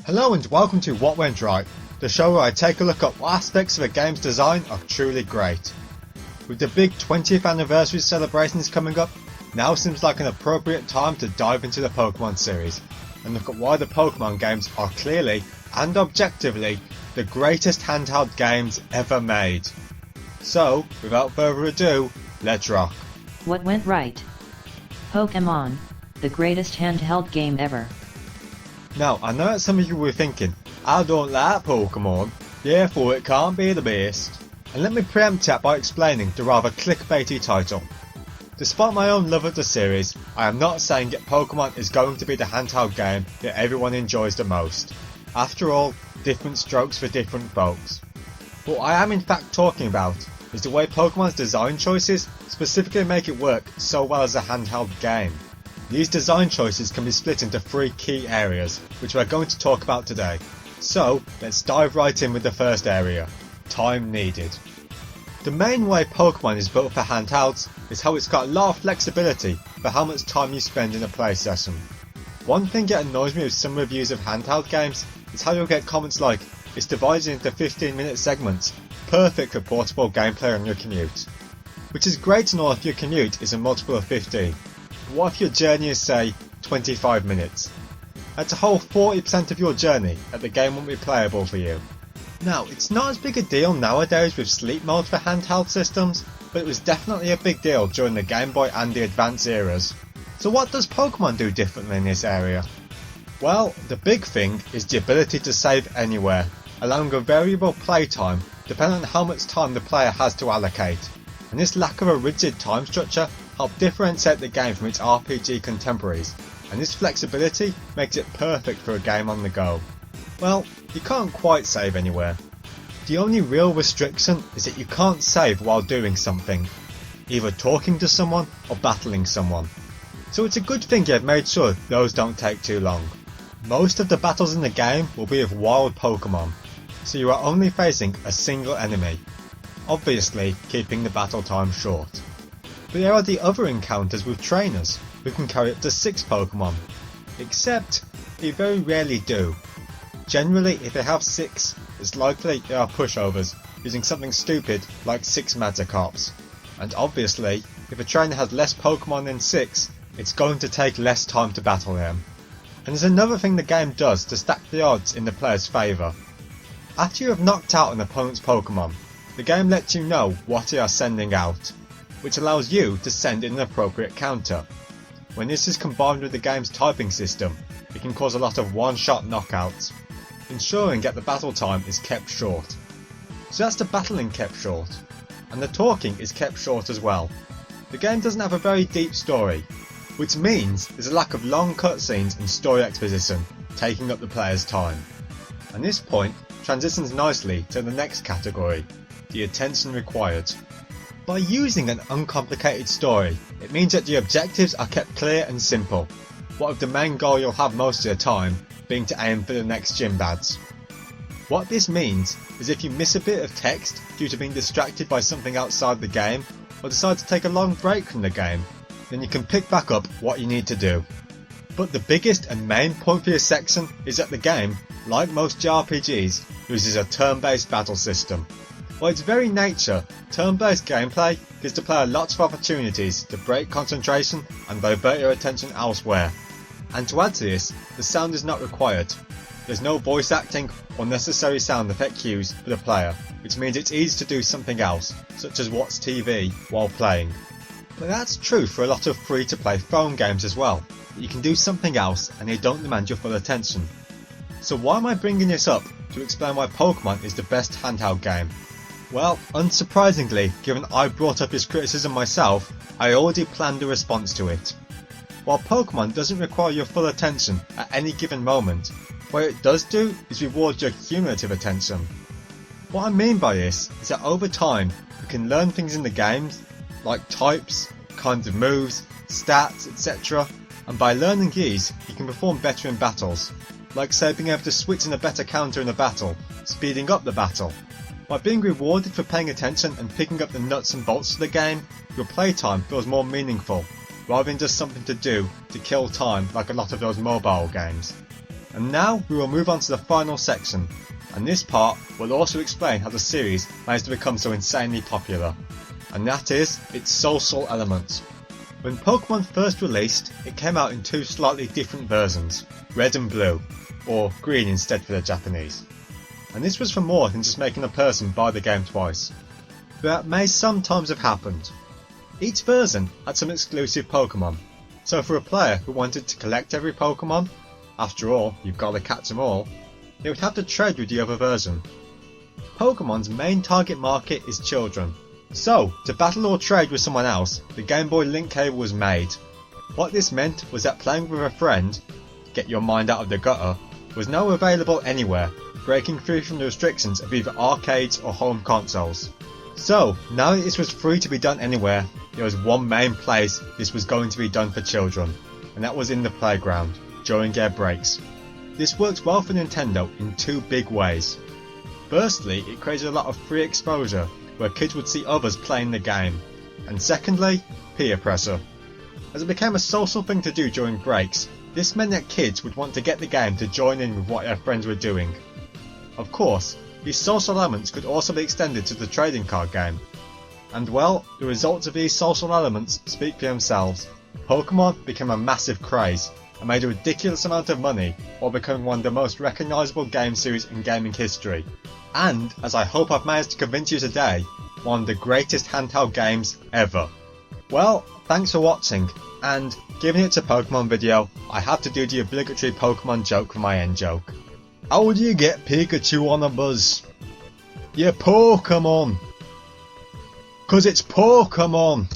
Hello and welcome to What Went Right, the show where I take a look at what aspects of a game's design are truly great. With the big 20th anniversary celebrations coming up, now seems like an appropriate time to dive into the Pokemon series and look at why the Pokemon games are clearly and objectively the greatest handheld games ever made. So, without further ado, let's rock. What went right? Pokemon, the greatest handheld game ever. Now, I know that some of you were thinking, I don't like Pokemon, therefore it can't be the best. And let me preempt that by explaining the rather clickbaity title. Despite my own love of the series, I am not saying that Pokemon is going to be the handheld game that everyone enjoys the most. After all, different strokes for different folks. What I am in fact talking about is the way Pokemon's design choices specifically make it work so well as a handheld game. These design choices can be split into three key areas, which we're going to talk about today. So, let's dive right in with the first area, time needed. The main way Pokemon is built for handhelds is how it's got a lot of flexibility for how much time you spend in a play session. One thing that annoys me with some reviews of handheld games is how you'll get comments like, it's divided into 15-minute segments, perfect for portable gameplay on your commute. Which is great and all if your commute is a multiple of 15. But what if your journey is say 25 minutes? That's a whole 40% of your journey that the game won't be playable for you. Now, it's not as big a deal nowadays with sleep mode for handheld systems, but it was definitely a big deal during the Game Boy and the Advance eras. So what does Pokemon do differently in this area? Well, the big thing is the ability to save anywhere, allowing a variable playtime depending on how much time the player has to allocate. And this lack of a rigid time structure helped differentiate the game from its RPG contemporaries, and this flexibility makes it perfect for a game on the go. Well, you can't quite save anywhere. The only real restriction is that you can't save while doing something, either talking to someone or battling someone. So it's a good thing you've made sure those don't take too long. Most of the battles in the game will be with wild Pokemon, so you are only facing a single enemy, obviously keeping the battle time short. But there are the other encounters with trainers, who can carry up to 6 Pokemon, except they very rarely do. Generally, if they have 6, it's likely they are pushovers, using something stupid like 6 Magikarps. And obviously, if a trainer has less Pokemon than 6, it's going to take less time to battle them. And there's another thing the game does to stack the odds in the player's favour. After you have knocked out an opponent's Pokemon, the game lets you know what they are sending out, which allows you to send in an appropriate counter. When this is combined with the game's typing system, it can cause a lot of one-shot knockouts, ensuring that the battle time is kept short. So that's the battling kept short, and the talking is kept short as well. The game doesn't have a very deep story, which means there's a lack of long cutscenes and story exposition taking up the player's time. And this point transitions nicely to the next category, the attention required. By using an uncomplicated story, it means that the objectives are kept clear and simple, what of the main goal you'll have most of the time being to aim for the next gym badge. What this means is if you miss a bit of text due to being distracted by something outside the game, or decide to take a long break from the game, then you can pick back up what you need to do. But the biggest and main point for this section is that the game, like most JRPGs, uses a turn-based battle system. By its very nature, turn-based gameplay gives the player lots of opportunities to break concentration and divert your attention elsewhere. And to add to this, the sound is not required. There's no voice acting or necessary sound effect cues for the player, which means it's easy to do something else, such as watch TV while playing. But that's true for a lot of free-to-play phone games as well. You can do something else and they don't demand your full attention. So why am I bringing this up to explain why Pokemon is the best handheld game? Well, unsurprisingly, given I brought up this criticism myself, I already planned a response to it. While Pokemon doesn't require your full attention at any given moment, what it does do is reward your cumulative attention. What I mean by this is that over time, you can learn things in the games, like types, kinds of moves, stats, etc. And by learning these, you can perform better in battles, like say being able to switch in a better counter in a battle, speeding up the battle. By being rewarded for paying attention and picking up the nuts and bolts of the game, your playtime feels more meaningful, rather than just something to do to kill time like a lot of those mobile games. And now we will move on to the final section, and this part will also explain how the series managed to become so insanely popular, and that is its social elements. When Pokemon first released, it came out in two slightly different versions, red and blue, or green instead for the Japanese. And this was for more than just making a person buy the game twice. But that may sometimes have happened. Each version had some exclusive Pokemon, so for a player who wanted to collect every Pokemon, after all, you've got to catch them all, they would have to trade with the other version. Pokemon's main target market is children, so to battle or trade with someone else, the Game Boy link cable was made. What this meant was that playing with a friend, get your mind out of the gutter, was now available anywhere, breaking free from the restrictions of either arcades or home consoles. So, now that this was free to be done anywhere, there was one main place this was going to be done for children, and that was in the playground, during their breaks. This works well for Nintendo in two big ways. Firstly, it created a lot of free exposure, where kids would see others playing the game, and secondly, peer pressure. As it became a social thing to do during breaks, this meant that kids would want to get the game to join in with what their friends were doing. Of course, these social elements could also be extended to the trading card game. And well, the results of these social elements speak for themselves. Pokemon became a massive craze, and made a ridiculous amount of money while becoming one of the most recognisable game series in gaming history. And, as I hope I've managed to convince you today, one of the greatest handheld games ever. Well, thanks for watching, and given it's a Pokemon video, I have to do the obligatory Pokemon joke for my end joke. How do you get Pikachu on a buzz? You Pokemon! 'Cause it's Pokemon!